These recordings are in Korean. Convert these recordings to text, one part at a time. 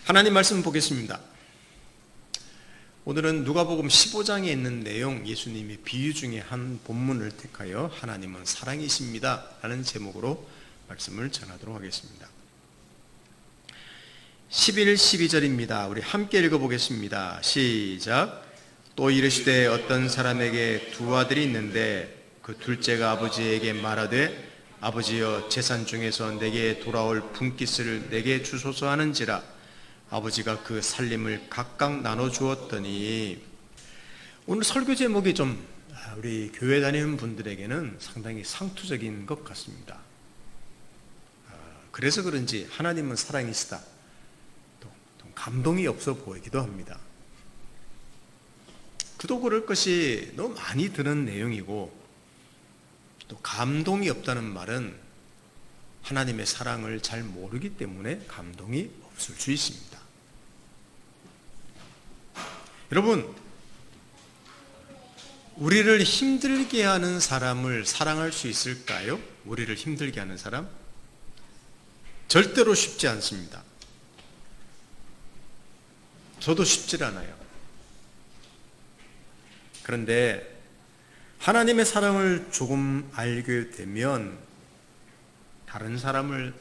하나님 말씀 보겠습니다. 오늘은 누가복음 15장에 있는 내용, 예수님의 비유 중에 한 본문을 택하여 하나님은 사랑이십니다 라는 제목으로 말씀을 전하도록 하겠습니다. 11, 12절입니다. 우리 함께 읽어보겠습니다. 시작. 또 이르시되 어떤 사람에게 두 아들이 있는데 그 둘째가 아버지에게 말하되 아버지여 재산 중에서 내게 돌아올 분깃을 내게 주소서 하는지라. 아버지가 그 살림을 각각 나눠 주었더니, 오늘 설교 제목이 좀 우리 교회 다니는 분들에게는 상당히 상투적인 것 같습니다. 그래서 그런지 하나님은 사랑이시다, 또 감동이 없어 보이기도 합니다. 그도 그럴 것이 너무 많이 드는 내용이고, 또 감동이 없다는 말은 하나님의 사랑을 잘 모르기 때문에 감동이 없을 수 있습니다. 여러분, 우리를 힘들게 하는 사람을 사랑할 수 있을까요? 우리를 힘들게 하는 사람? 절대로 쉽지 않습니다. 저도 쉽지 않아요. 그런데 하나님의 사랑을 조금 알게 되면 다른 사람을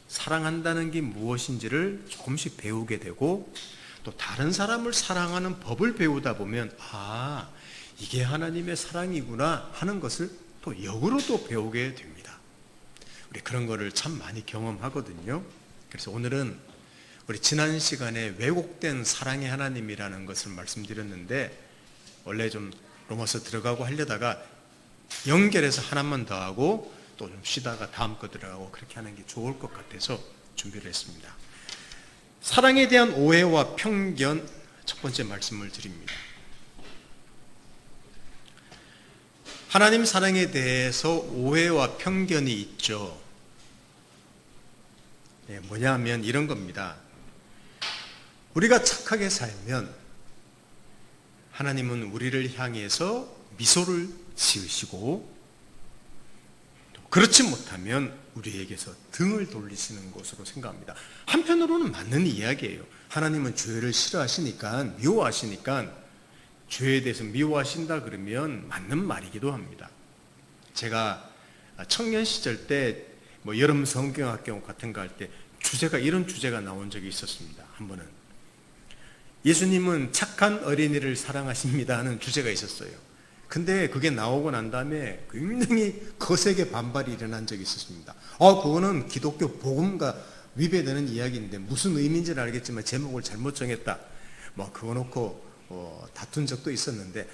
사랑한다는 게 무엇인지를 조금씩 배우게 되고, 또 다른 사람을 사랑하는 법을 배우다 보면 이게 하나님의 사랑이구나 하는 것을 또 역으로도 배우게 됩니다. 우리 그런 거를 참 많이 경험하거든요. 그래서 오늘은 우리 지난 시간에 왜곡된 사랑의 하나님이라는 것을 말씀드렸는데, 원래 좀 로마서 들어가고 하려다가 연결해서 하나만 더 하고 또 좀 쉬다가 다음 거 들어가고 그렇게 하는 게 좋을 것 같아서 준비를 했습니다. 사랑에 대한 오해와 편견, 첫 번째 말씀을 드립니다. 하나님 사랑에 대해서 오해와 편견이 있죠. 뭐냐 하면 이런 겁니다. 우리가 착하게 살면 하나님은 우리를 향해서 미소를 지으시고, 그렇지 못하면 우리에게서 등을 돌리시는 것으로 생각합니다. 한편으로는 맞는 이야기예요. 하나님은 죄를 싫어하시니까, 미워하시니까 죄에 대해서 미워하신다 그러면 맞는 말이기도 합니다. 제가 청년 시절 때 여름 성경학교 같은 거 할 때 이런 주제가 나온 적이 있었습니다. 한 번은 예수님은 착한 어린이를 사랑하십니다 하는 주제가 있었어요. 근데 그게 나오고 난 다음에 굉장히 거세게 반발이 일어난 적이 있었습니다. 그거는 기독교 복음과 위배되는 이야기인데 무슨 의미인지는 알겠지만 제목을 잘못 정했다, 그거 놓고 다툰 적도 있었는데,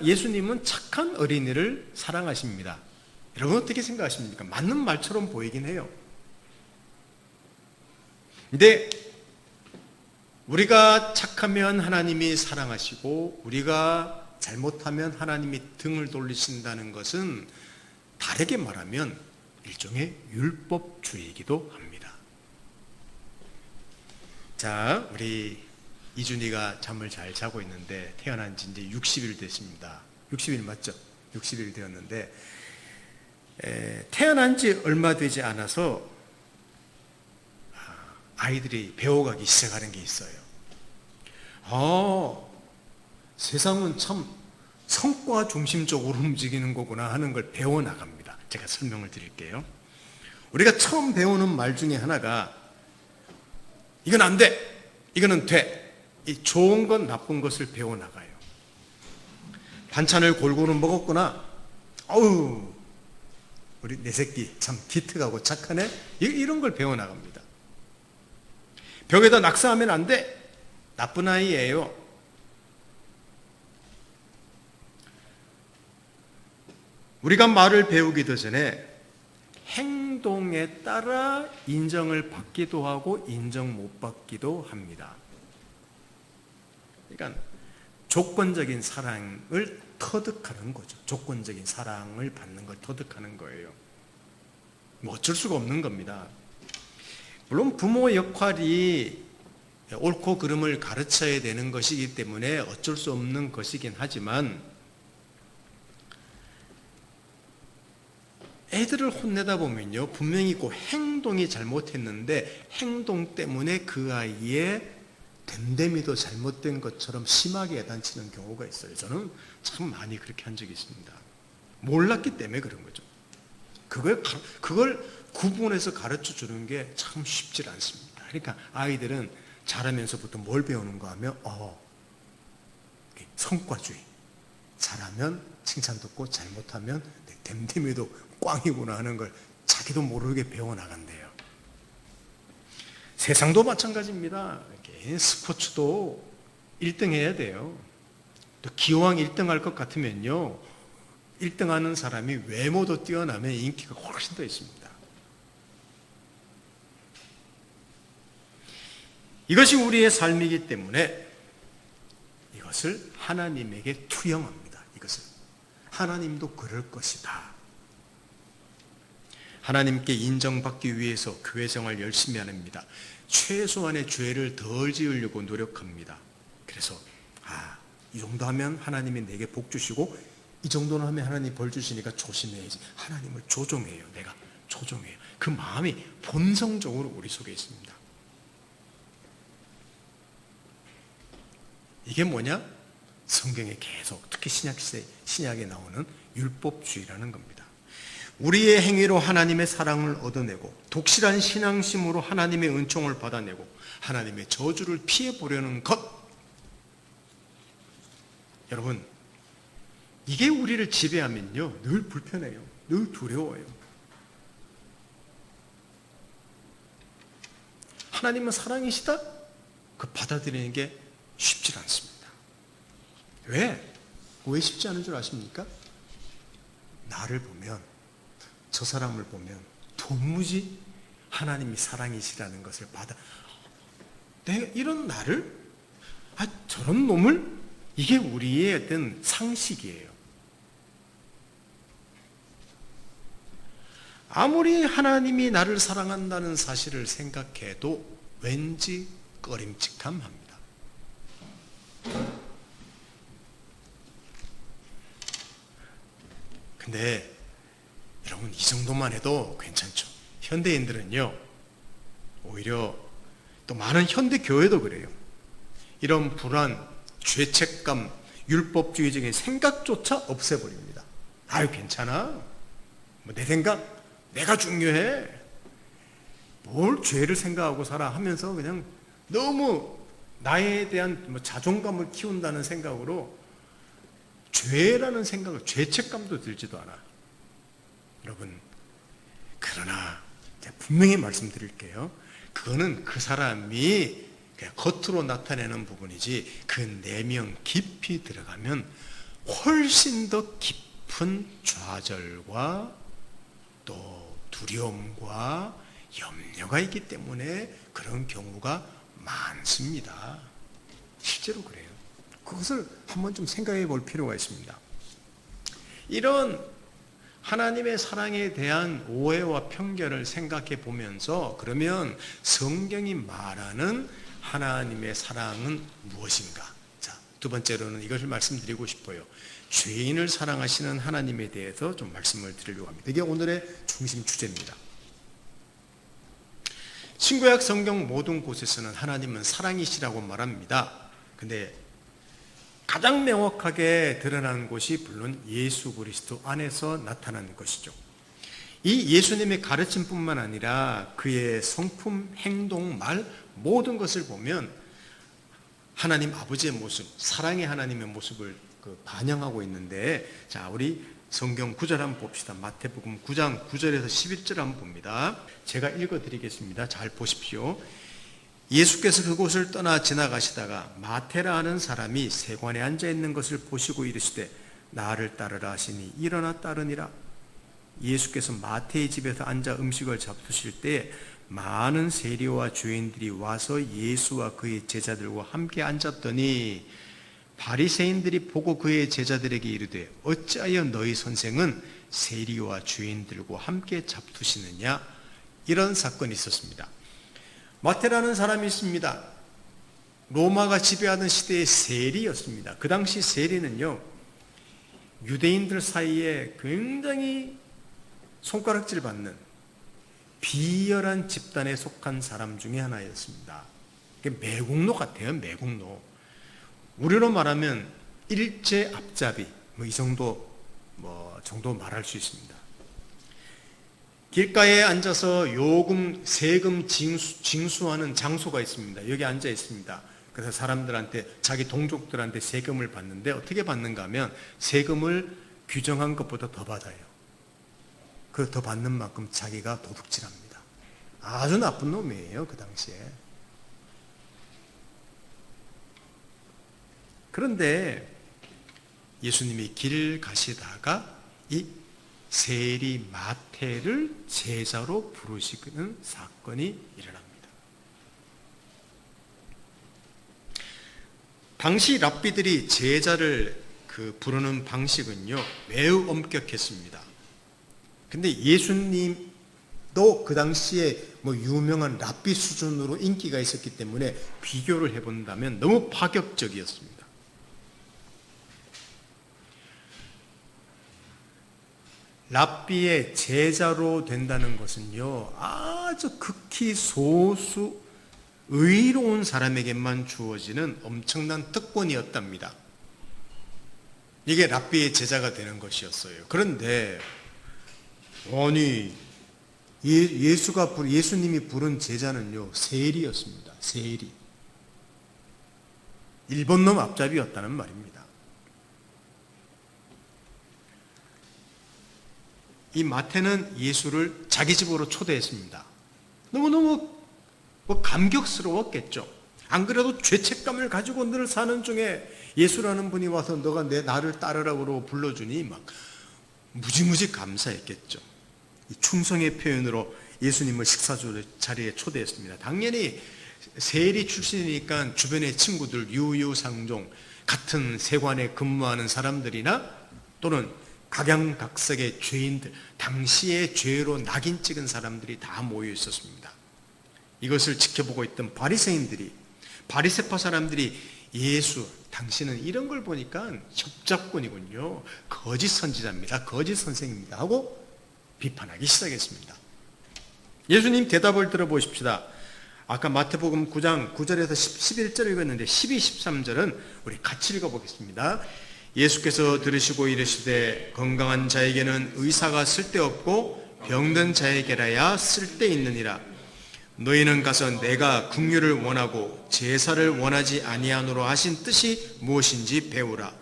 예수님은 착한 어린이를 사랑하십니다. 여러분 어떻게 생각하십니까? 맞는 말처럼 보이긴 해요. 근데 우리가 착하면 하나님이 사랑하시고, 우리가 잘못하면 하나님이 등을 돌리신다는 것은 다르게 말하면 일종의 율법주의이기도 합니다. 자, 우리 이준이가 잠을 잘 자고 있는데 태어난 지 이제 60일 됐습니다. 60일 맞죠? 60일 되었는데 태어난 지 얼마 되지 않아서 아이들이 배워가기 시작하는 게 있어요. 세상은 참 성과 중심적으로 움직이는 거구나 하는 걸 배워나갑니다. 제가 설명을 드릴게요. 우리가 처음 배우는 말 중에 하나가 이건 안 돼, 이거는 돼, 이 좋은 건 나쁜 것을 배워나가요. 반찬을 골고루 먹었구나, 우리 내 새끼 참 기특하고 착하네, 이런 걸 배워나갑니다. 벽에다 낙서하면 안 돼, 나쁜 아이예요. 우리가 말을 배우기도 전에 행동에 따라 인정을 받기도 하고 인정 못 받기도 합니다. 그러니까 조건적인 사랑을 터득하는 거죠. 조건적인 사랑을 받는 걸 터득하는 거예요. 어쩔 수가 없는 겁니다. 물론 부모 역할이 옳고 그름을 가르쳐야 되는 것이기 때문에 어쩔 수 없는 것이긴 하지만, 애들을 혼내다 보면요, 분명히 그 행동이 잘못했는데 행동 때문에 그 아이의 됨됨이도 잘못된 것처럼 심하게 야단치는 경우가 있어요. 저는 참 많이 그렇게 한 적이 있습니다. 몰랐기 때문에 그런 거죠. 그걸 구분해서 가르쳐 주는 게 참 쉽지 않습니다. 그러니까 아이들은 자라면서부터 뭘 배우는가 하면 성과주의. 잘하면 칭찬 듣고 잘못하면 됨됨이도 꽝이구나 하는 걸 자기도 모르게 배워나간대요. 세상도 마찬가지입니다. 스포츠도 1등 해야 돼요. 또 기왕 1등 할 것 같으면요, 1등 하는 사람이 외모도 뛰어나면 인기가 훨씬 더 있습니다. 이것이 우리의 삶이기 때문에 이것을 하나님에게 투영합니다. 이것을 하나님도 그럴 것이다. 하나님께 인정받기 위해서 교회 생활 열심히 합니다. 최소한의 죄를 덜 지으려고 노력합니다. 그래서 이 정도 하면 하나님이 내게 복 주시고 이 정도는 하면 하나님이 벌 주시니까 조심해야지. 하나님을 조종해요. 내가 조종해요. 그 마음이 본성적으로 우리 속에 있습니다. 이게 뭐냐? 성경에 계속 특히 신약에 나오는 율법주의라는 겁니다. 우리의 행위로 하나님의 사랑을 얻어내고 독실한 신앙심으로 하나님의 은총을 받아내고 하나님의 저주를 피해보려는 것. 여러분, 이게 우리를 지배하면요 늘 불편해요. 늘 두려워요. 하나님은 사랑이시다? 그 받아들이는 게 쉽지 않습니다. 왜 쉽지 않은 줄 아십니까? 나를 보면, 저 사람을 보면 도무지 하나님이 사랑이시라는 것을 내가 이런 나를? 저런 놈을? 이게 우리의 어떤 상식이에요. 아무리 하나님이 나를 사랑한다는 사실을 생각해도 왠지 꺼림칙함합니다. 근데 여러분, 이 정도만 해도 괜찮죠. 현대인들은요 오히려 또 많은 현대 교회도 그래요. 이런 불안, 죄책감, 율법주의적인 생각조차 없애버립니다. 괜찮아. 내 생각, 내가 중요해. 뭘 죄를 생각하고 살아 하면서 그냥 너무 나에 대한 자존감을 키운다는 생각으로 죄라는 생각을, 죄책감도 들지도 않아. 여러분, 그러나 분명히 말씀드릴게요. 그거는 그 사람이 그냥 겉으로 나타내는 부분이지 그 내면 깊이 들어가면 훨씬 더 깊은 좌절과 또 두려움과 염려가 있기 때문에 그런 경우가 많습니다. 실제로 그래요. 그것을 한번 좀 생각해 볼 필요가 있습니다. 이런 하나님의 사랑에 대한 오해와 편견을 생각해 보면서 그러면 성경이 말하는 하나님의 사랑은 무엇인가? 자, 두 번째로는 이것을 말씀드리고 싶어요. 죄인을 사랑하시는 하나님에 대해서 좀 말씀을 드리려고 합니다. 이게 오늘의 중심 주제입니다. 신구약 성경 모든 곳에서는 하나님은 사랑이시라고 말합니다. 근데 가장 명확하게 드러난 것이 물론 예수 그리스도 안에서 나타난 것이죠. 이 예수님의 가르침뿐만 아니라 그의 성품, 행동, 말 모든 것을 보면 하나님 아버지의 모습, 사랑의 하나님의 모습을 반영하고 있는데, 자, 우리 성경 구절 한번 봅시다. 마태복음 9장 9절에서 11절 한번 봅니다. 제가 읽어드리겠습니다. 잘 보십시오. 예수께서 그곳을 떠나 지나가시다가 마태라 하는 사람이 세관에 앉아 있는 것을 보시고 이르시되 나를 따르라 하시니 일어나 따르니라. 예수께서 마태의 집에서 앉아 음식을 잡수실 때 많은 세리와 죄인들이 와서 예수와 그의 제자들과 함께 앉았더니 바리새인들이 보고 그의 제자들에게 이르되 어찌하여 너희 선생은 세리와 죄인들과 함께 잡수시느냐. 이런 사건이 있었습니다. 마태라는 사람이 있습니다. 로마가 지배하던 시대의 세리였습니다. 그 당시 세리는요, 유대인들 사이에 굉장히 손가락질 받는 비열한 집단에 속한 사람 중에 하나였습니다. 매국노 같아요. 매국노. 우리로 말하면 일제 앞잡이 이 정도 말할 수 있습니다. 길가에 앉아서 요금, 세금 징수하는 장소가 있습니다. 여기 앉아 있습니다. 그래서 사람들한테, 자기 동족들한테 세금을 받는데 어떻게 받는가 하면 세금을 규정한 것보다 더 받아요. 그 더 받는 만큼 자기가 도둑질합니다. 아주 나쁜 놈이에요, 그 당시에. 그런데 예수님이 길 가시다가 이 세리 마태를 제자로 부르시는 사건이 일어납니다. 당시 랍비들이 제자를 부르는 방식은요, 매우 엄격했습니다. 근데 예수님도 그 당시에 유명한 랍비 수준으로 인기가 있었기 때문에 비교를 해본다면 너무 파격적이었습니다. 랍비의 제자로 된다는 것은요, 아주 극히 소수 의로운 사람에게만 주어지는 엄청난 특권이었답니다. 이게 랍비의 제자가 되는 것이었어요. 그런데 아니 예수님이 부른 제자는요, 세리였습니다. 세리. 일본 놈 앞잡이였다는 말입니다. 이 마태는 예수를 자기 집으로 초대했습니다. 너무너무 감격스러웠겠죠. 안 그래도 죄책감을 가지고 늘 사는 중에 예수라는 분이 와서 너가 나를 따르라고 불러주니 막 무지무지 감사했겠죠. 이 충성의 표현으로 예수님을 식사 자리에 초대했습니다. 당연히 세리 출신이니까 주변의 친구들, 유유상종, 같은 세관에 근무하는 사람들이나 또는 각양각색의 죄인들, 당시의 죄로 낙인 찍은 사람들이 다 모여 있었습니다. 이것을 지켜보고 있던 바리새파 사람들이 예수, 당신은 이런 걸 보니까 협잡꾼이군요, 거짓 선지자입니다, 거짓 선생입니다 하고 비판하기 시작했습니다. 예수님 대답을 들어보십시다. 아까 마태복음 9장 9절에서 11절 읽었는데 12, 13절은 우리 같이 읽어보겠습니다. 예수께서 들으시고 이르시되 건강한 자에게는 의사가 쓸데없고 병든 자에게라야 쓸데있느니라. 너희는 가서 내가 긍휼을 원하고 제사를 원하지 아니하노라 하신 뜻이 무엇인지 배우라.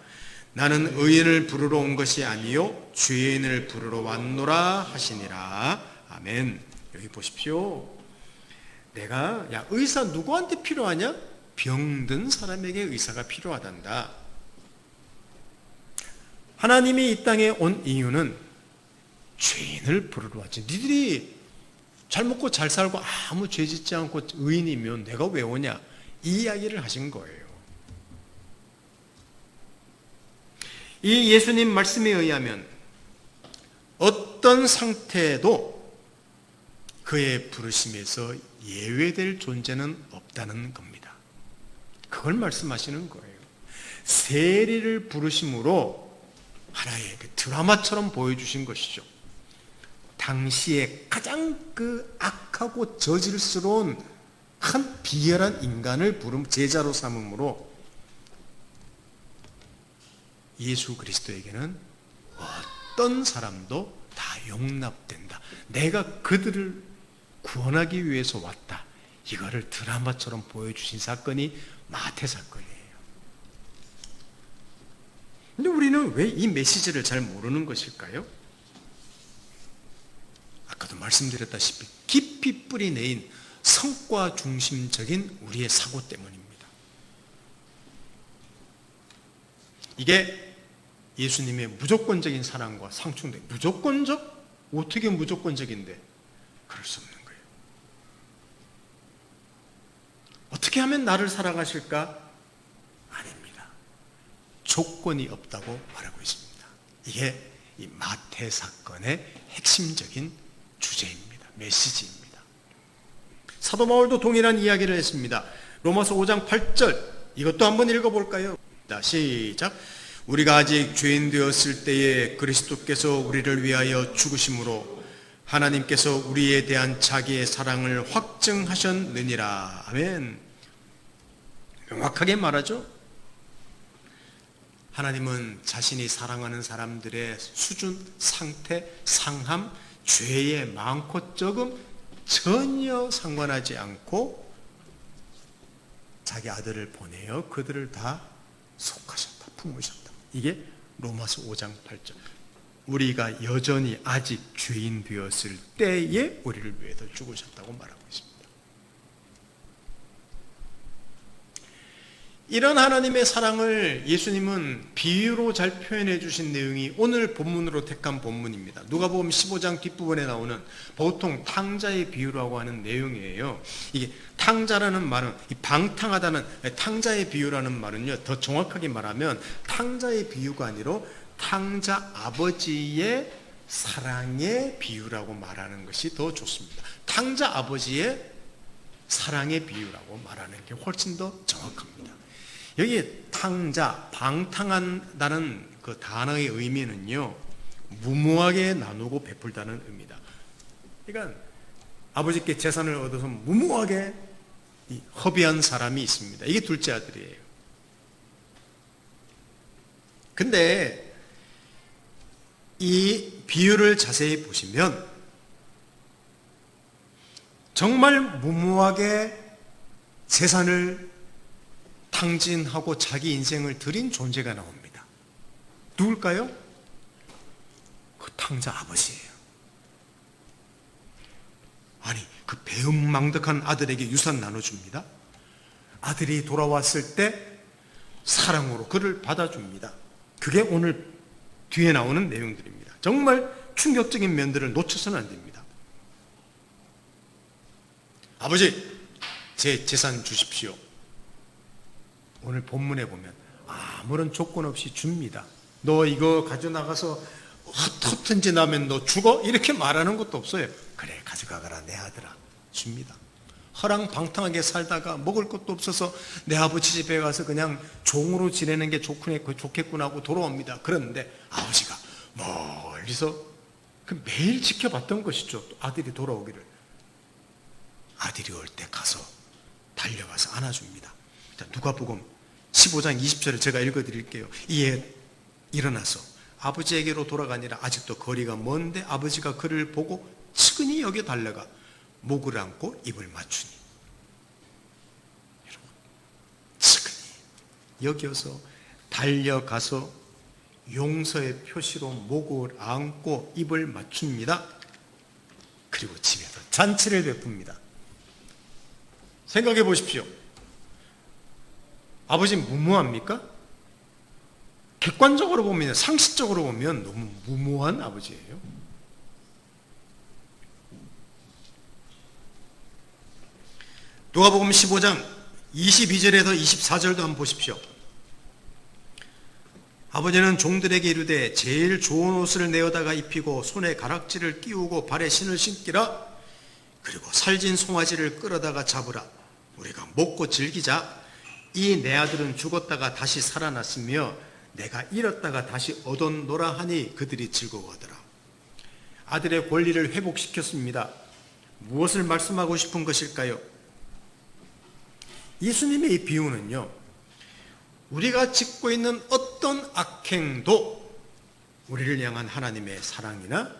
나는 의인을 부르러 온 것이 아니요 죄인을 부르러 왔노라 하시니라. 아멘. 여기 보십시오. 내가 의사 누구한테 필요하냐? 병든 사람에게 의사가 필요하단다. 하나님이 이 땅에 온 이유는 죄인을 부르러 왔지. 니들이 잘 먹고 잘 살고 아무 죄 짓지 않고 의인이면 내가 왜 오냐? 이 이야기를 하신 거예요. 이 예수님 말씀에 의하면 어떤 상태도 그의 부르심에서 예외될 존재는 없다는 겁니다. 그걸 말씀하시는 거예요. 세리를 부르심으로 하나의 드라마처럼 보여주신 것이죠. 당시에 가장 악하고 저질스러운 한 비열한 인간을 제자로 삼음으로 예수 그리스도에게는 어떤 사람도 다 용납된다. 내가 그들을 구원하기 위해서 왔다. 이거를 드라마처럼 보여주신 사건이 마태 사건이에요. 근데 우리는 왜 이 메시지를 잘 모르는 것일까요? 아까도 말씀드렸다시피 깊이 뿌리 내인 성과 중심적인 우리의 사고 때문입니다. 이게 예수님의 무조건적인 사랑과 상충돼. 무조건적? 어떻게 무조건적인데? 그럴 수 없는 거예요. 어떻게 하면 나를 사랑하실까? 아닙니다. 조건이 없다고 말하고 있습니다. 이게 이 마태 사건의 핵심적인 주제입니다. 메시지입니다. 사도 바울도 동일한 이야기를 했습니다. 로마서 5장 8절 이것도 한번 읽어볼까요? 시작. 우리가 아직 죄인 되었을 때에 그리스도께서 우리를 위하여 죽으심으로 하나님께서 우리에 대한 자기의 사랑을 확증하셨느니라. 아멘. 명확하게 말하죠. 하나님은 자신이 사랑하는 사람들의 수준, 상태, 상함, 죄의 많고 적음 전혀 상관하지 않고 자기 아들을 보내어 그들을 다 속하셨다, 품으셨다. 이게 로마서 5장 8절. 우리가 여전히 아직 죄인 되었을 때에 우리를 위해서 죽으셨다고 말하고 있습니다. 이런 하나님의 사랑을 예수님은 비유로 잘 표현해 주신 내용이 오늘 본문으로 택한 본문입니다. 누가복음 15장 뒷부분에 나오는 보통 탕자의 비유라고 하는 내용이에요. 이게 탕자라는 말은 이 방탕하다는 탕자의 비유라는 말은요, 더 정확하게 말하면 탕자의 비유가 아니라 탕자 아버지의 사랑의 비유라고 말하는 것이 더 좋습니다. 탕자 아버지의 사랑의 비유라고 말하는 게 훨씬 더 정확합니다. 여기 탕자, 방탕한다는 그 단어의 의미는요, 무모하게 나누고 베풀다는 의미다. 그러니까 아버지께 재산을 얻어서 무모하게 허비한 사람이 있습니다. 이게 둘째 아들이에요. 근데 이 비유를 자세히 보시면 정말 무모하게 재산을 탕진하고 자기 인생을 들인 존재가 나옵니다. 누굴까요? 그 탕자 아버지예요. 아니, 그 배은망덕한 아들에게 유산 나눠줍니다. 아들이 돌아왔을 때 사랑으로 그를 받아줍니다. 그게 오늘 뒤에 나오는 내용들입니다. 정말 충격적인 면들을 놓쳐서는 안 됩니다. 아버지, 제 재산 주십시오. 오늘 본문에 보면 아무런 조건 없이 줍니다. 너 이거 가져나가서 헛헛든지 나면 너 죽어? 이렇게 말하는 것도 없어요. 그래, 가져가거라 내 아들아. 줍니다. 허랑방탕하게 살다가 먹을 것도 없어서 내 아버지 집에 가서 그냥 종으로 지내는 게 좋겠구나 하고 돌아옵니다. 그런데 아버지가 멀리서 매일 지켜봤던 것이죠. 아들이 돌아오기를. 아들이 올 때 가서 달려가서 안아줍니다. 자, 누가복음 15장 20절을 제가 읽어드릴게요. 이에 일어나서 아버지에게로 돌아가니라. 아직도 거리가 먼데 아버지가 그를 보고 측은히 여겨 달려가 목을 안고 입을 맞추니. 여러분, 측은히 여겨서 달려가서 용서의 표시로 목을 안고 입을 맞춥니다. 그리고 집에서 잔치를 베풉니다. 생각해 보십시오. 아버지 무모합니까? 객관적으로 보면, 상식적으로 보면 너무 무모한 아버지예요. 누가복음 15장 22절에서 24절도 한번 보십시오. 아버지는 종들에게 이르되 제일 좋은 옷을 내어다가 입히고 손에 가락지를 끼우고 발에 신을 신기라. 그리고 살진 송아지를 끌어다가 잡으라. 우리가 먹고 즐기자. 이 내 아들은 죽었다가 다시 살아났으며 내가 잃었다가 다시 얻었노라 하니 그들이 즐거워하더라. 아들의 권리를 회복시켰습니다. 무엇을 말씀하고 싶은 것일까요? 예수님의 이 비유는요, 우리가 짓고 있는 어떤 악행도 우리를 향한 하나님의 사랑이나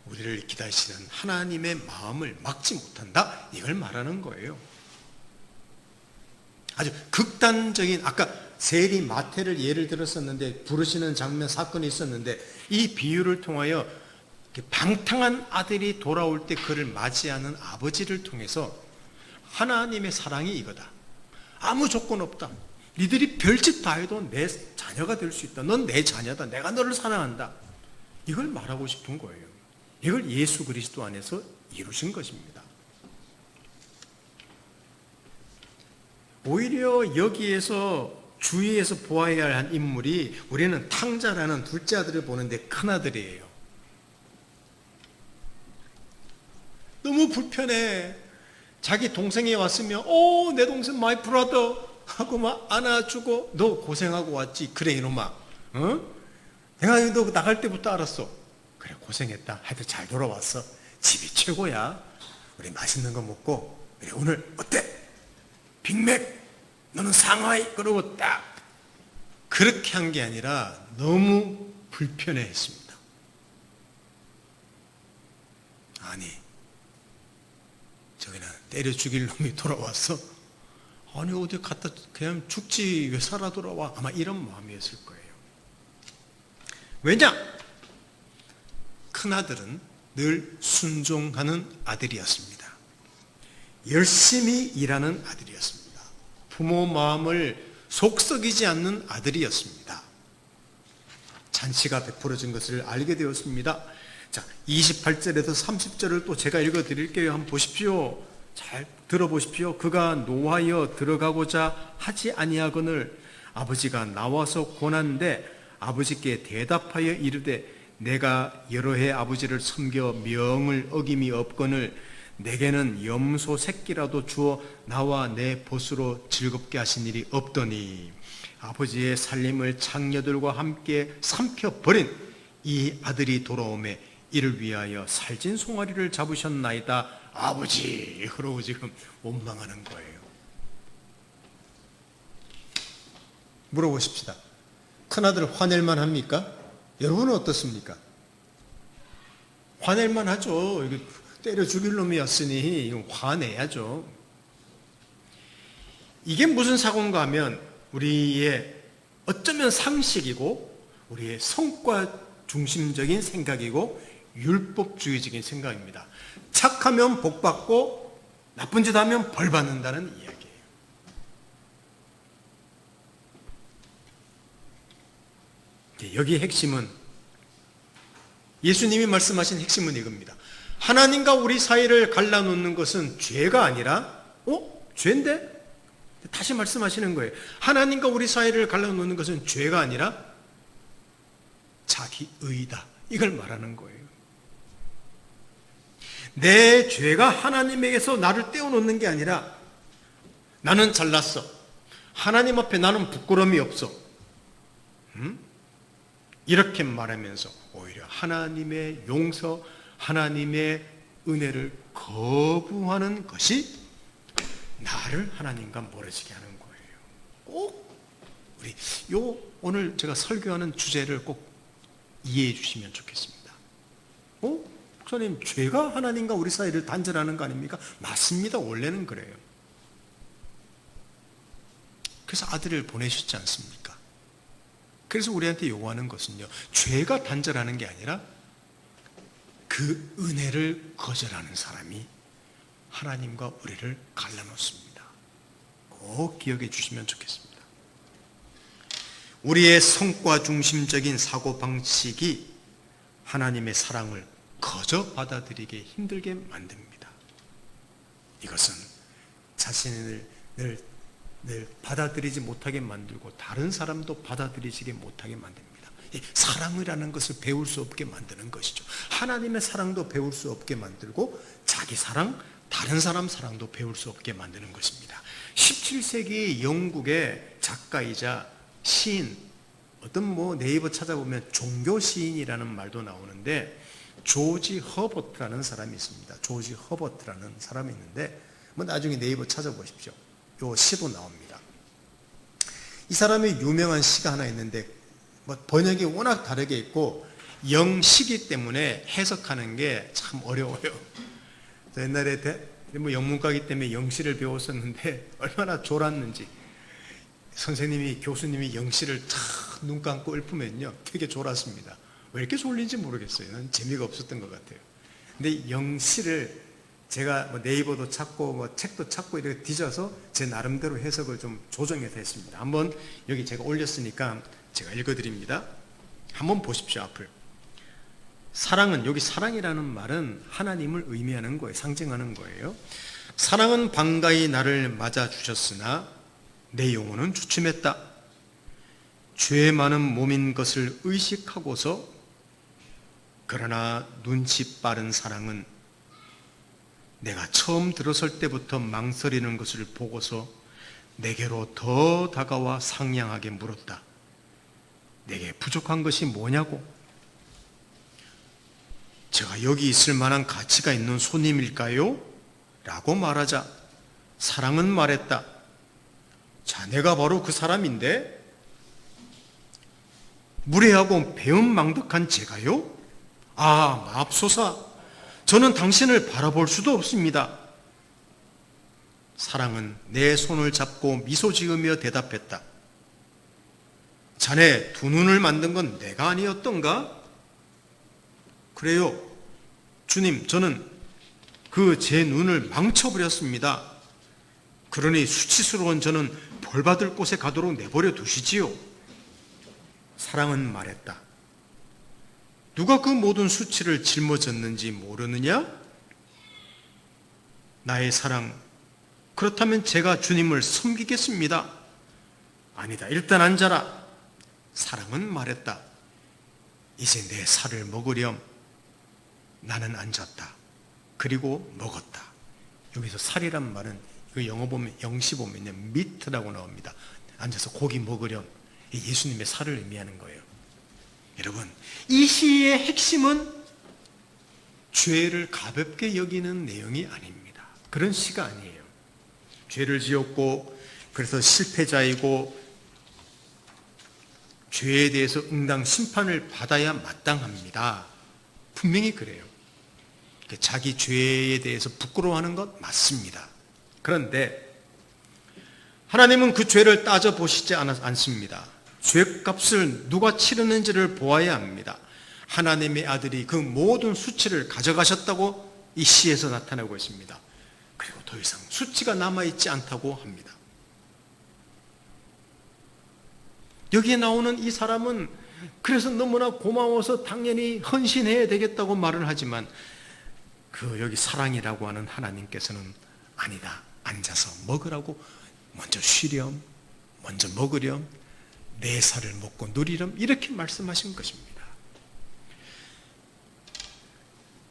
우리를 기다리시는 하나님의 마음을 막지 못한다, 이걸 말하는 거예요. 아주 극단적인, 아까 세리 마태를 예를 들었었는데 부르시는 장면, 사건이 있었는데 이 비유를 통하여 방탕한 아들이 돌아올 때 그를 맞이하는 아버지를 통해서 하나님의 사랑이 이거다. 아무 조건 없다. 니들이 별짓 다 해도 내 자녀가 될 수 있다. 넌 내 자녀다. 내가 너를 사랑한다. 이걸 말하고 싶은 거예요. 이걸 예수 그리스도 안에서 이루신 것입니다. 오히려 여기에서 주위에서 보아야 할 인물이, 우리는 탕자라는 둘째 아들을 보는데 큰아들이에요. 너무 불편해. 자기 동생이 왔으면 내 동생 my brother 하고 막 안아주고, 너 고생하고 왔지. 그래 이놈아, 내가 너 나갈 때부터 알았어. 그래 고생했다. 하여튼 잘 돌아왔어. 집이 최고야. 우리 맛있는 거 먹고, 그래 오늘 어때? 빅맥 너는 상하이 그러고 딱 그렇게 한 게 아니라 너무 불편해했습니다. 아니, 저기는 때려 죽일 놈이 돌아왔어? 아니 어디 갔다 그냥 죽지 왜 살아 돌아와? 아마 이런 마음이었을 거예요. 왜냐? 큰아들은 늘 순종하는 아들이었습니다. 열심히 일하는 아들이었습니다. 부모 마음을 속썩이지 않는 아들이었습니다. 잔치가 베풀어진 것을 알게 되었습니다. 자, 28절에서 30절을 또 제가 읽어드릴게요. 한번 보십시오. 잘 들어보십시오. 그가 노하여 들어가고자 하지 아니하거늘 아버지가 나와서 권하는데 아버지께 대답하여 이르되 내가 여러 해 아버지를 섬겨 명을 어김이 없거늘 내게는 염소 새끼라도 주어 나와 내 보스로 즐겁게 하신 일이 없더니 아버지의 살림을 장녀들과 함께 삼켜버린 이 아들이 돌아오매 이를 위하여 살찐 송아리를 잡으셨나이다. 아버지 그러고 지금 원망하는 거예요. 물어보십시다. 큰아들 화낼만 합니까? 여러분은 어떻습니까? 화낼만 하죠. 이거 때려 죽일 놈이었으니 이거 화내야죠. 이게 무슨 사고인가 하면 우리의 어쩌면 상식이고 우리의 성과 중심적인 생각이고 율법주의적인 생각입니다. 착하면 복받고 나쁜 짓 하면 벌받는다는 이야기예요. 여기 핵심은 예수님이 말씀하신 핵심은 이겁니다. 하나님과 우리 사이를 갈라놓는 것은 죄가 아니라 죄인데? 다시 말씀하시는 거예요. 하나님과 우리 사이를 갈라놓는 것은 죄가 아니라 자기 의다. 이걸 말하는 거예요. 내 죄가 하나님에게서 나를 떼어놓는 게 아니라 나는 잘났어. 하나님 앞에 나는 부끄러움이 없어. 이렇게 말하면서 오히려 하나님의 용서, 하나님의 은혜를 거부하는 것이 나를 하나님과 멀어지게 하는 거예요. 꼭 우리 오늘 제가 설교하는 주제를 꼭 이해해 주시면 좋겠습니다. 목사님, 죄가 하나님과 우리 사이를 단절하는 거 아닙니까? 맞습니다. 원래는 그래요. 그래서 아들을 보내셨지 않습니까? 그래서 우리한테 요구하는 것은요, 죄가 단절하는 게 아니라 그 은혜를 거절하는 사람이 하나님과 우리를 갈라놓습니다. 꼭 기억해 주시면 좋겠습니다. 우리의 성과 중심적인 사고방식이 하나님의 사랑을 거저 받아들이게 힘들게 만듭니다. 이것은 자신을 늘 받아들이지 못하게 만들고 다른 사람도 받아들이지 못하게 만듭니다. 사랑이라는 것을 배울 수 없게 만드는 것이죠. 하나님의 사랑도 배울 수 없게 만들고 자기 사랑, 다른 사람 사랑도 배울 수 없게 만드는 것입니다. 17세기 영국의 작가이자 시인, 어떤 네이버 찾아보면 종교 시인이라는 말도 나오는데 조지 허버트라는 사람이 있습니다. 조지 허버트라는 사람이 있는데 나중에 네이버 찾아보십시오. 요 시도 나옵니다. 이 사람의 유명한 시가 하나 있는데 번역이 워낙 다르게 있고 영시기 때문에 해석하는 게 참 어려워요. 옛날에 영문과이기 때문에 영시를 배웠었는데 얼마나 졸았는지 선생님이 교수님이 영시를 탁 눈 감고 읊으면요 되게 졸았습니다. 왜 이렇게 졸린지 모르겠어요. 난 재미가 없었던 것 같아요. 근데 영시를 제가 네이버도 찾고 책도 찾고 이렇게 뒤져서 제 나름대로 해석을 좀 조정해서 했습니다. 한번 여기 제가 올렸으니까 제가 읽어드립니다. 한번 보십시오. 앞을. 사랑은, 여기 사랑이라는 말은 하나님을 의미하는 거예요. 상징하는 거예요. 사랑은 반가이 나를 맞아주셨으나 내 영혼은 주춤했다. 죄 많은 몸인 것을 의식하고서 그러나 눈치 빠른 사랑은 내가 처음 들어설 때부터 망설이는 것을 보고서 내게로 더 다가와 상냥하게 물었다. 내게 부족한 것이 뭐냐고? 제가 여기 있을 만한 가치가 있는 손님일까요? 라고 말하자 사랑은 말했다. 자네가 바로 그 사람인데 무례하고 배은망덕한 제가요? 아, 맙소사. 저는 당신을 바라볼 수도 없습니다. 사랑은 내 손을 잡고 미소 지으며 대답했다. 자네 두 눈을 만든 건 내가 아니었던가? 그래요. 주님, 저는 그 제 눈을 망쳐버렸습니다. 그러니 수치스러운 저는 벌받을 곳에 가도록 내버려 두시지요. 사랑은 말했다. 누가 그 모든 수치를 짊어졌는지 모르느냐? 나의 사랑, 그렇다면 제가 주님을 섬기겠습니다. 아니다, 일단 앉아라. 사랑은 말했다. 이제 내 살을 먹으렴. 나는 앉았다. 그리고 먹었다. 여기서 살이란 말은 그 영어 보면 영시 보면요 미트라고 나옵니다. 앉아서 고기 먹으렴. 예수님의 살을 의미하는 거예요. 여러분, 이 시의 핵심은 죄를 가볍게 여기는 내용이 아닙니다. 그런 시가 아니에요. 죄를 지었고 그래서 실패자이고 죄에 대해서 응당 심판을 받아야 마땅합니다. 분명히 그래요. 자기 죄에 대해서 부끄러워하는 것 맞습니다. 그런데 하나님은 그 죄를 따져보시지 않습니다. 죄값을 누가 치르는지를 보아야 합니다. 하나님의 아들이 그 모든 수치를 가져가셨다고 이 시에서 나타나고 있습니다. 그리고 더 이상 수치가 남아있지 않다고 합니다. 여기에 나오는 이 사람은 그래서 너무나 고마워서 당연히 헌신해야 되겠다고 말을 하지만 그 여기 사랑이라고 하는 하나님께서는 아니다. 앉아서 먹으라고 먼저 쉬렴, 먼저 먹으렴, 내 살을 먹고 누리렴 이렇게 말씀하신 것입니다.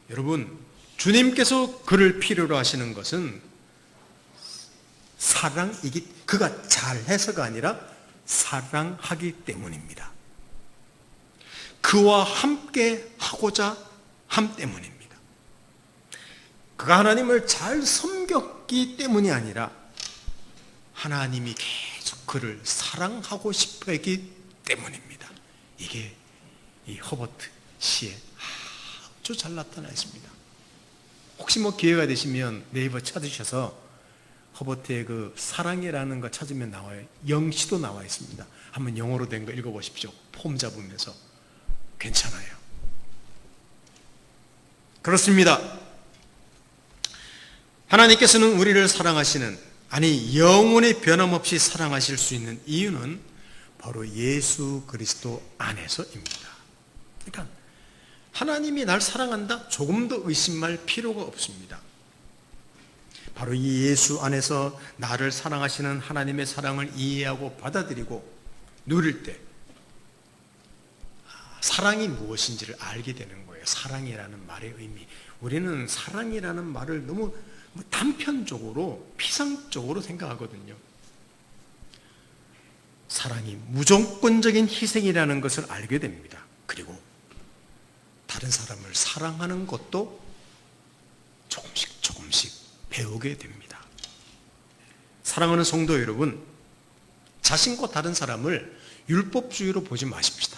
여러분, 주님께서 그를 필요로 하시는 것은 그가 잘해서가 아니라 사랑하기 때문입니다. 그와 함께 하고자 함 때문입니다. 그가 하나님을 잘 섬겼기 때문이 아니라 하나님이 계속 그를 사랑하고 싶어 했기 때문입니다. 이게 이 허버트 시에 아주 잘 나타나 있습니다. 혹시 기회가 되시면 네이버 찾으셔서 허버트의 그 사랑이라는 거 찾으면 나와요. 영시도 나와 있습니다. 한번 영어로 된 거 읽어보십시오. 폼 잡으면서. 괜찮아요. 그렇습니다. 하나님께서는 우리를 사랑하시는, 아니 영원히 변함없이 사랑하실 수 있는 이유는 바로 예수 그리스도 안에서입니다. 그러니까 하나님이 날 사랑한다? 조금 더 의심할 필요가 없습니다. 바로 이 예수 안에서 나를 사랑하시는 하나님의 사랑을 이해하고 받아들이고 누릴 때 사랑이 무엇인지를 알게 되는 거예요. 사랑이라는 말의 의미. 우리는 사랑이라는 말을 너무 단편적으로 피상적으로 생각하거든요. 사랑이 무조건적인 희생이라는 것을 알게 됩니다. 그리고 다른 사람을 사랑하는 것도 조금씩 배우게 됩니다. 사랑하는 성도 여러분, 자신과 다른 사람을 율법주의로 보지 마십시다.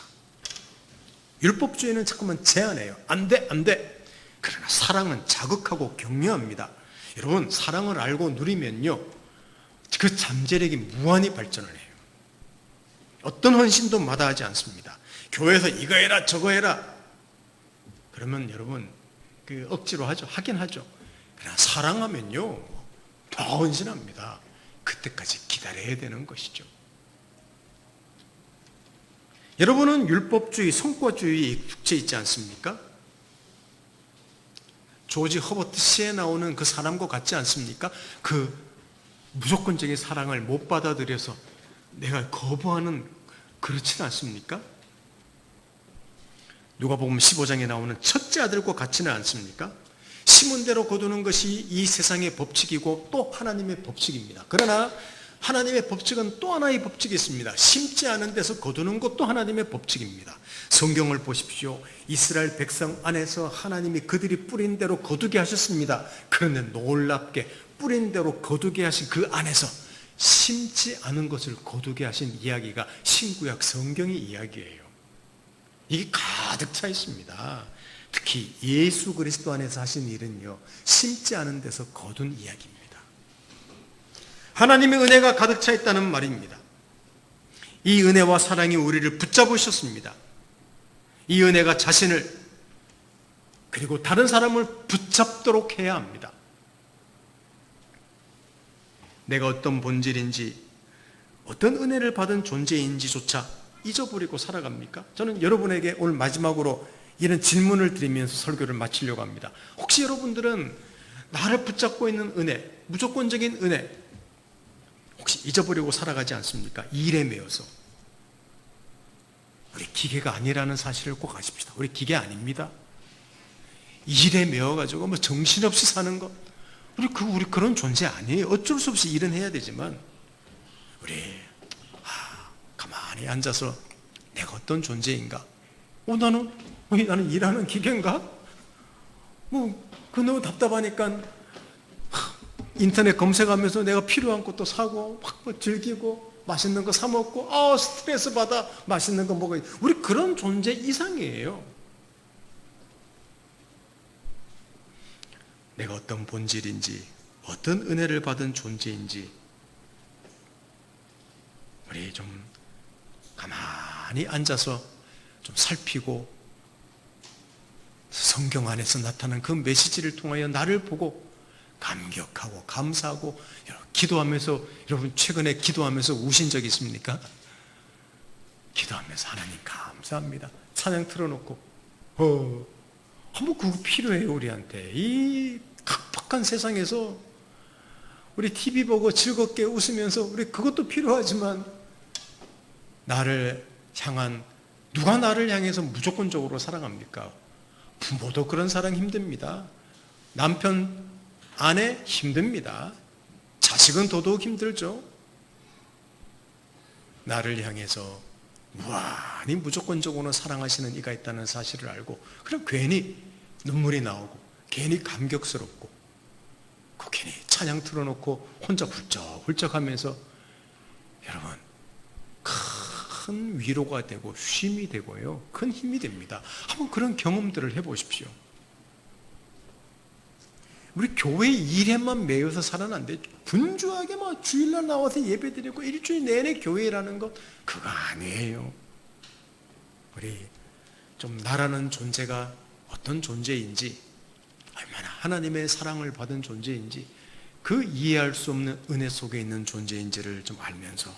율법주의는 자꾸만 제한해요. 안 돼, 안 돼. 그러나 사랑은 자극하고 격려합니다. 여러분, 사랑을 알고 누리면요, 그 잠재력이 무한히 발전을 해요. 어떤 헌신도 마다하지 않습니다. 교회에서 이거 해라 저거 해라 그러면 여러분 그 억지로 하죠. 하긴 하죠. 그러나 사랑하면요 더 헌신합니다. 그때까지 기다려야 되는 것이죠. 여러분은 율법주의, 성과주의에 익숙해 있지 않습니까? 조지 허버트 시에 나오는 그 사람과 같지 않습니까? 그 무조건적인 사랑을 못 받아들여서 내가 거부하는, 그렇지는 않습니까? 누가복음 15장에 나오는 첫째 아들과 같지는 않습니까? 심은 대로 거두는 것이 이 세상의 법칙이고 또 하나님의 법칙입니다. 그러나 하나님의 법칙은 또 하나의 법칙이 있습니다. 심지 않은 데서 거두는 것도 하나님의 법칙입니다. 성경을 보십시오. 이스라엘 백성 안에서 하나님이 그들이 뿌린 대로 거두게 하셨습니다. 그런데 놀랍게 뿌린 대로 거두게 하신 그 안에서 심지 않은 것을 거두게 하신 이야기가 신구약 성경의 이야기예요. 이게 가득 차 있습니다. 특히 예수 그리스도 안에서 하신 일은요, 심지 않은 데서 거둔 이야기입니다. 하나님의 은혜가 가득 차 있다는 말입니다. 이 은혜와 사랑이 우리를 붙잡으셨습니다. 이 은혜가 자신을 그리고 다른 사람을 붙잡도록 해야 합니다. 내가 어떤 본질인지, 어떤 은혜를 받은 존재인지조차 잊어버리고 살아갑니까? 저는 여러분에게 오늘 마지막으로 이런 질문을 드리면서 설교를 마치려고 합니다. 혹시 여러분들은 나를 붙잡고 있는 은혜, 무조건적인 은혜, 혹시 잊어버리고 살아가지 않습니까? 일에 매여서. 우리 기계가 아니라는 사실을 꼭 아십시다. 우리 기계 아닙니다. 일에 매여가지고 뭐 정신없이 사는 것, 우리 그런 존재 아니에요. 어쩔 수 없이 일은 해야 되지만, 우리 가만히 앉아서 내가 어떤 존재인가? 나는 일하는 기계인가? 너무 답답하니까 인터넷 검색하면서 내가 필요한 것도 사고, 막 즐기고, 맛있는 거 사 먹고, 스트레스 받아, 맛있는 거 먹어야 돼. 우리 그런 존재 이상이에요. 내가 어떤 본질인지, 어떤 은혜를 받은 존재인지, 우리 좀 가만히 앉아서 좀 살피고, 성경 안에서 나타난 그 메시지를 통하여 나를 보고 감격하고 감사하고, 기도하면서, 여러분 최근에 기도하면서 우신 적 있습니까? 기도하면서 하나님 감사합니다, 찬양 틀어놓고, 그거 필요해요. 우리한테 이 각박한 세상에서 우리 TV 보고 즐겁게 웃으면서, 우리 그것도 필요하지만, 나를 향한, 누가 나를 향해서 무조건적으로 사랑합니까? 부모도 그런 사랑 힘듭니다. 남편, 아내 힘듭니다. 자식은 더더욱 힘들죠. 나를 향해서 무한히 무조건적으로 사랑하시는 이가 있다는 사실을 알고, 그럼 괜히 눈물이 나오고, 괜히 감격스럽고, 괜히 찬양 틀어놓고 혼자 훌쩍훌쩍 하면서, 여러분, 큰 위로가 되고 쉼이 되고요, 큰 힘이 됩니다. 한번 그런 경험들을 해보십시오. 우리 교회 일에만 매여서 살아는 안 돼. 분주하게 막 주일날 나와서 예배드리고 일주일 내내 교회라는 것, 그거 아니에요. 우리 좀 나라는 존재가 어떤 존재인지, 얼마나 하나님의 사랑을 받은 존재인지, 그 이해할 수 없는 은혜 속에 있는 존재인지를 좀 알면서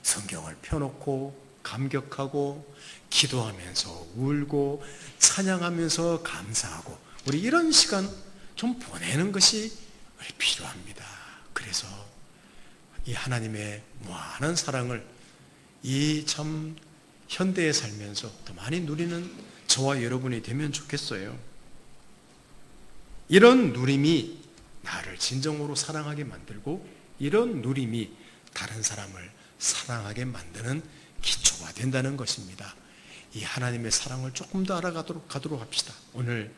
성경을 펴놓고 감격하고 기도하면서 울고 찬양하면서 감사하고, 우리 이런 시간 좀 보내는 것이 우리 필요합니다. 그래서 이 하나님의 무한한 사랑을 이 참 현대에 살면서 더 많이 누리는 저와 여러분이 되면 좋겠어요. 이런 누림이 나를 진정으로 사랑하게 만들고, 이런 누림이 다른 사람을 사랑하게 만드는 기초가 된다는 것입니다. 이 하나님의 사랑을 조금 더 알아가도록 합시다. 오늘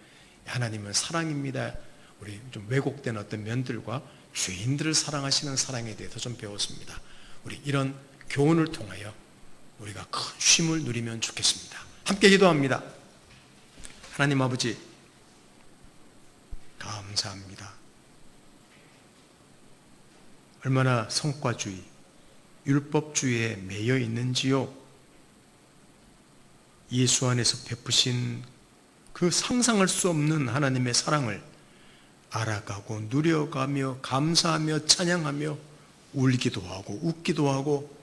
하나님은 사랑입니다. 우리 좀 왜곡된 어떤 면들과 죄인들을 사랑하시는 사랑에 대해서 좀 배웠습니다. 우리 이런 교훈을 통하여 우리가 큰 쉼을 누리면 좋겠습니다. 함께 기도합니다. 하나님 아버지, 감사합니다. 얼마나 성과주의, 율법주의에 매여 있는지요. 예수 안에서 베푸신 그 상상할 수 없는 하나님의 사랑을 알아가고 누려가며 감사하며 찬양하며 울기도 하고 웃기도 하고,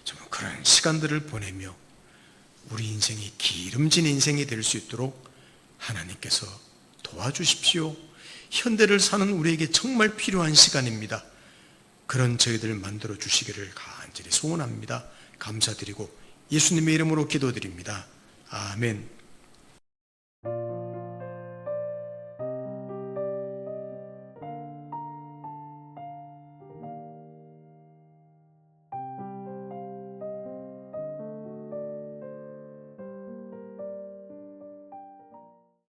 정말 그런 시간들을 보내며 우리 인생이 기름진 인생이 될 수 있도록 하나님께서 도와주십시오. 현대를 사는 우리에게 정말 필요한 시간입니다. 그런 저희들 만들어 주시기를 간절히 소원합니다. 감사드리고 예수님의 이름으로 기도드립니다. 아멘.